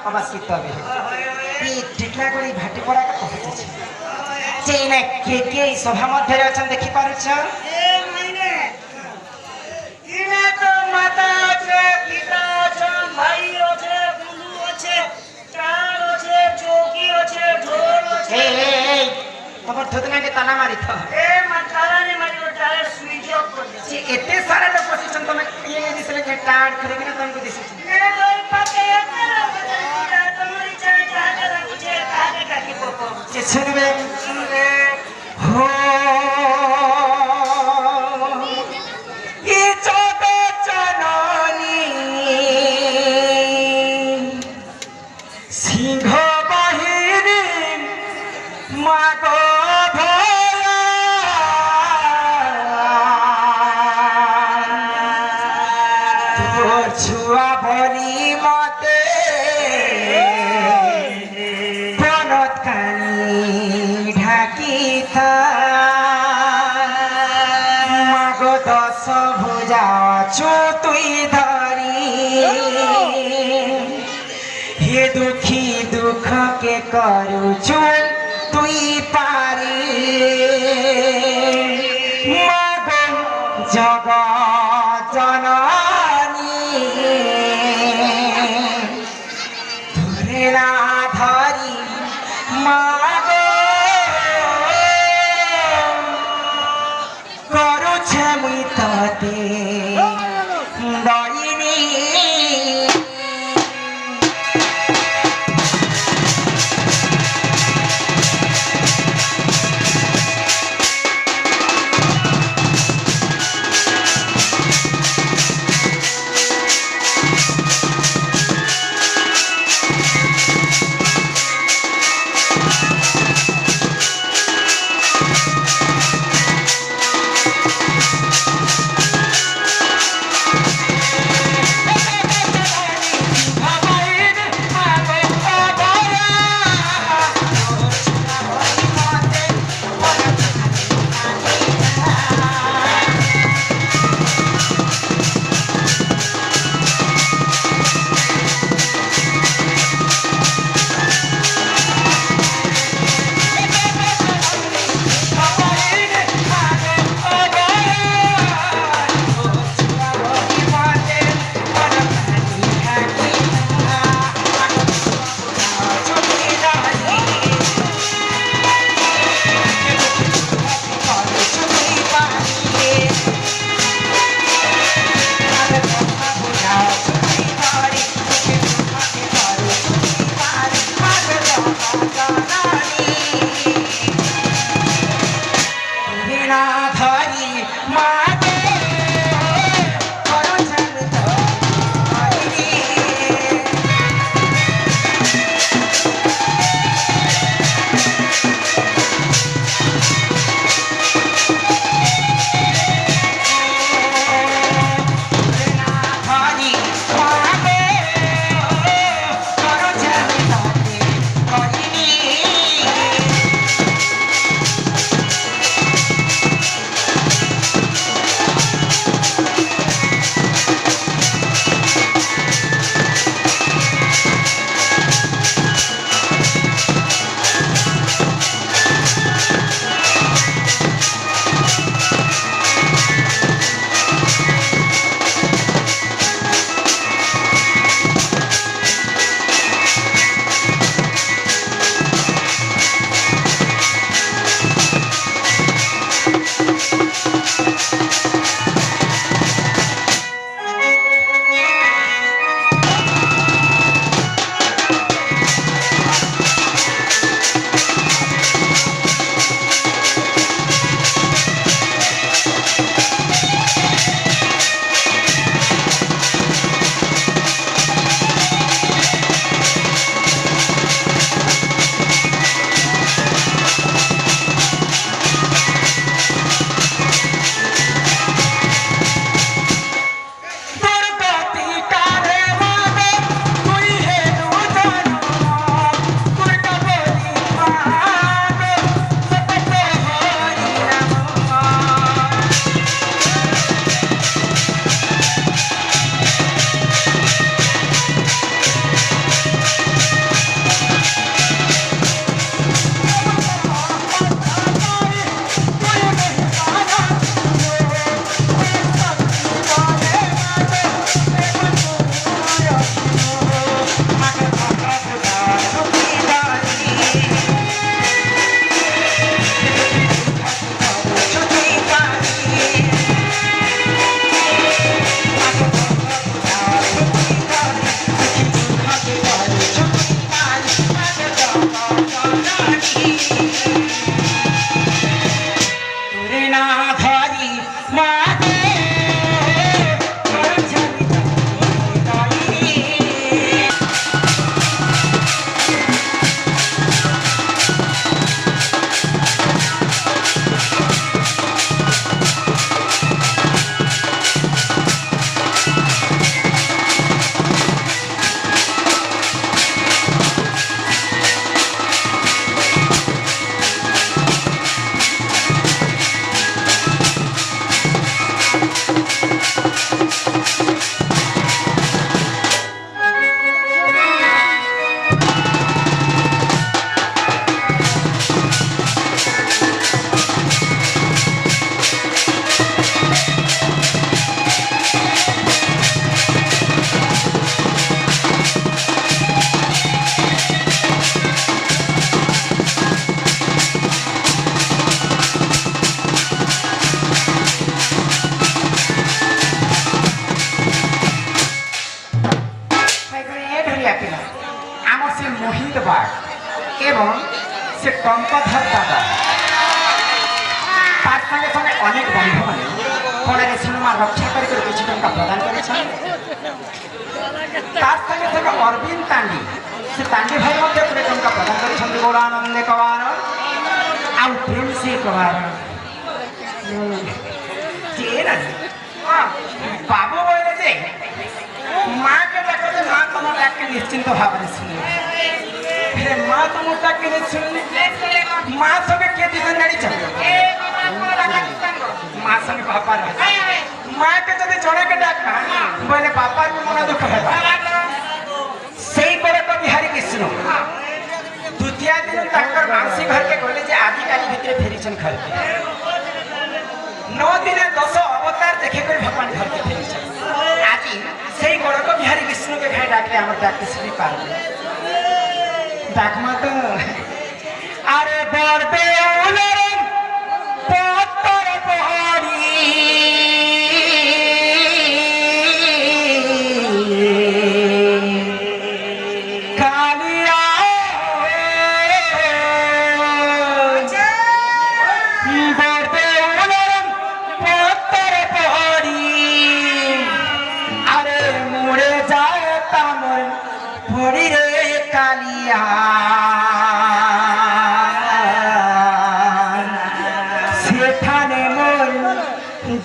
अवस्कित হবে এই টিটলাগড়ি ভাটি পড়া পৌঁছেছে যেই না কে সভা মধ্যে আছেন দেখি পারছ এ মাইনে ইনে তো মাতা আছে পিতা আছে ভাই আছে বন্ধু আছে চাল আছে চৌকি আছে ঢোল আছে এই তোমার ধুতনাকে তালা মারিথ এ মাতারানে মারিও ডালে সুইচ অফ করে যে এতে সারা লোক বসেছেন তুমি ইয়ে দিছিলে যে টাড় করে কিনা তোমাকে দিছেছি এ দই পাতে তোমারি চাই যাকে রাখছে তাকে কাকি পোপো যে শুনবে হো ই জগৎ জননী সিংহ বাহিনী মাগ छुआ भरी मते बनत कानी ढाकी था मागो दस भुजा छु तुई धरी हे दुखी दुख के करू छु तुई पारी मागो जगत जननी ধরে না ধরি মাগো করুছে মুই ততে দইনি आम से मोहित बाग एवं से टंकधर दादा तार संगे संगे अनेक बंधु मैंने फल सिनेमा रक्षा कर किसी टंका प्रदान कर अरविंद तांडी से तांडी भाई मध्य टंका प्रदान कर गौरानंदे कवार आउ प्रेम से कवार बाबू बोले जे माँ के डाक माँ तुम डाक के निश्चिंत भाव में सुनिए माँ तुम डाक के नहीं सुनने माँ सब के दिशन गाड़ी चले माँ संग पापा माँ के जब जड़े के डाक बोले पापा को मन दुख है सही पर तो बिहारी कृष्ण द्वितीय दिन तक मानसी घर के गले जे आदिकाली भितर फेरीछन घर 9 दिन 10 अवतार देखे कर भगवान घर के फेरीछन आज सही गड़क बिहारी कृष्ण के भाई डाकले हमर डाक के सुनी पार डाक मा तो अरे बरदे उलरे पत्तर पहाड़ी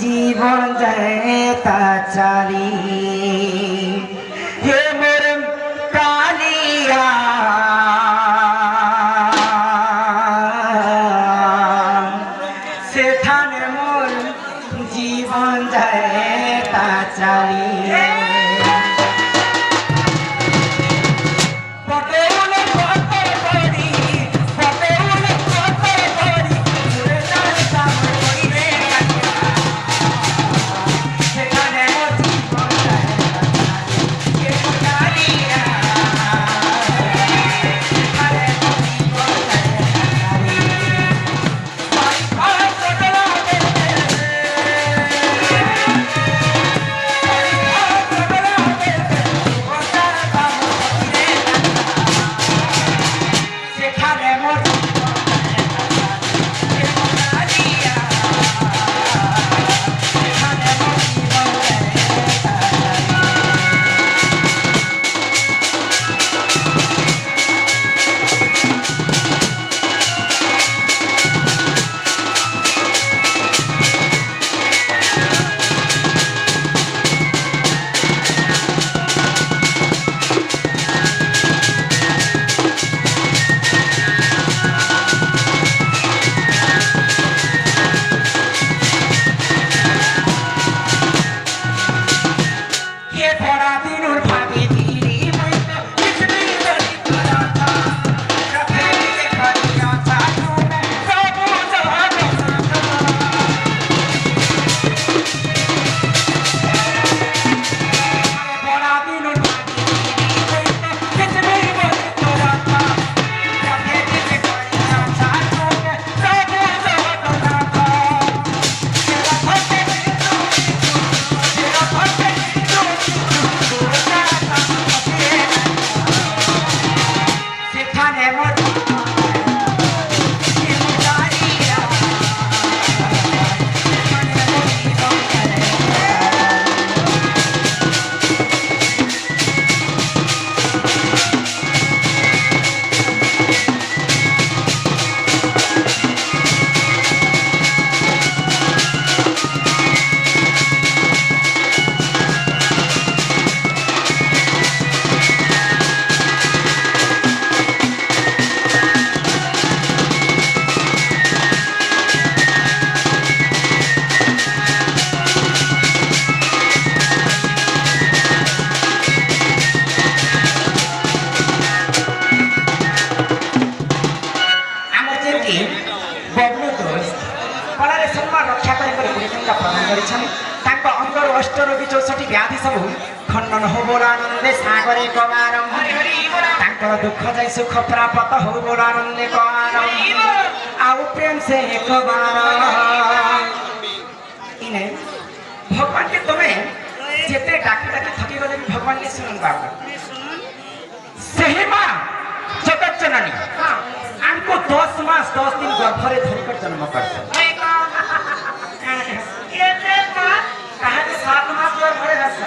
जीवन जयता चाली हे मोर कालिया से थाने मोर जीवन जयता चाली अंगर अष्ट रोगी 64 व्याधि सब खंडन हो बोलानंदे सागरे कवारम दुख जाय सुख प्राप्त हो बोलानंदे कवारम आउ प्रेम से एक बार इने भगवान के तुम्हें जेते डाकी डाकी थकी गले भगवान ने सुनन बाबू ସେହି ମା ଜଗତ ଜନନୀ ଆମକୁ 10 ମାସ 10 ଦିନ ଗର୍ଭରେ ଧରିକରି ଜନ୍ମ କରିଥିଲେ। କାହାକେ 7 ମାସ ଗର୍ଭରେ ଧରସ,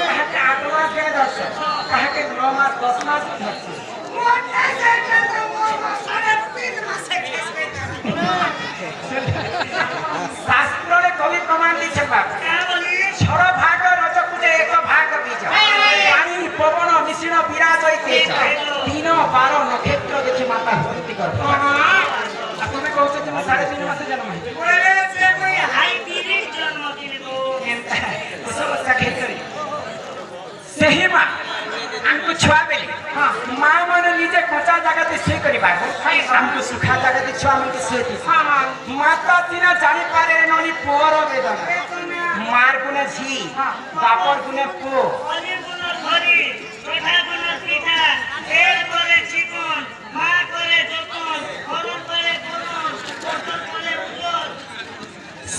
କାହାକେ 8 ମାସ କେ ଧରସ, କାହାକେ 9 ମାସ 10 ମାସ ଧରସ। শাস্ত্রে কবি প্রমাণ দিচ্ছে ছড় ভাগ রজকুজে এক ভাগ বীজ পানি পবন মিশ্রণ বিরাজ হইতে 3 12 নক্ষত্র দেখি মাতা ভক্তি করব। তুমি কହୁଛ যে ମୁଁ 3.5 মাসে জন্ম হইছি ସେହି ମା ଆମକୁ ଛୁଆ ବେଲେ ମା ମାନେ ନିଜେ କଞ୍ଚା ଜାଗାରେ ଶୋଇ କରିବାକୁ ଆମକୁ ସୁଖା ଜାଗାରେ ଛୁଆ ମାନଙ୍କୁ ଶୋଇଛି। ମାତା ସିନା ଜାଣିପାରେ ନନି ପୁଅର ବେଦନା, ମାର ଗୁଣେ ଝି ବାପର ଗୁଣେ ପୁଅ।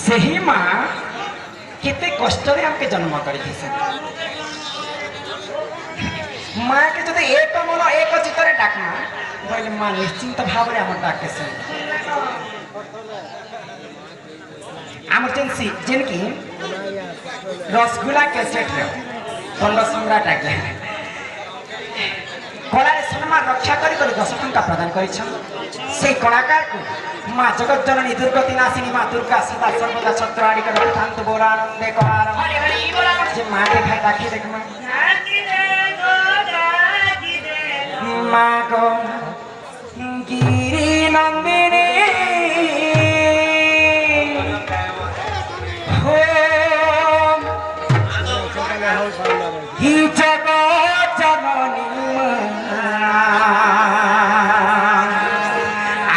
ସେହି ମା କେତେ କଷ୍ଟରେ ଆମକେ ଜନ୍ମ କରିଛି। माँ के जो एक मन एक चित्तर डाकना बोले माँ निश्चिंत भाव में आम डाके एमरजेंसी जिनकी रसगुल्ला कैसेट दंड सम्राट आज्ञा कलार सम्मान रक्षा कर 10 टंका प्रदान कर कलाकार को माँ जगत जननी दुर्गति नाशिनी माँ दुर्गा सदा सर्वदा छत्र आड़ी कर बोला आनंदे कहार माँ के भाई डाकी देख मागो गिरी नंदिनी हो ही जगत जननी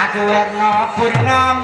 आगो पूर्णम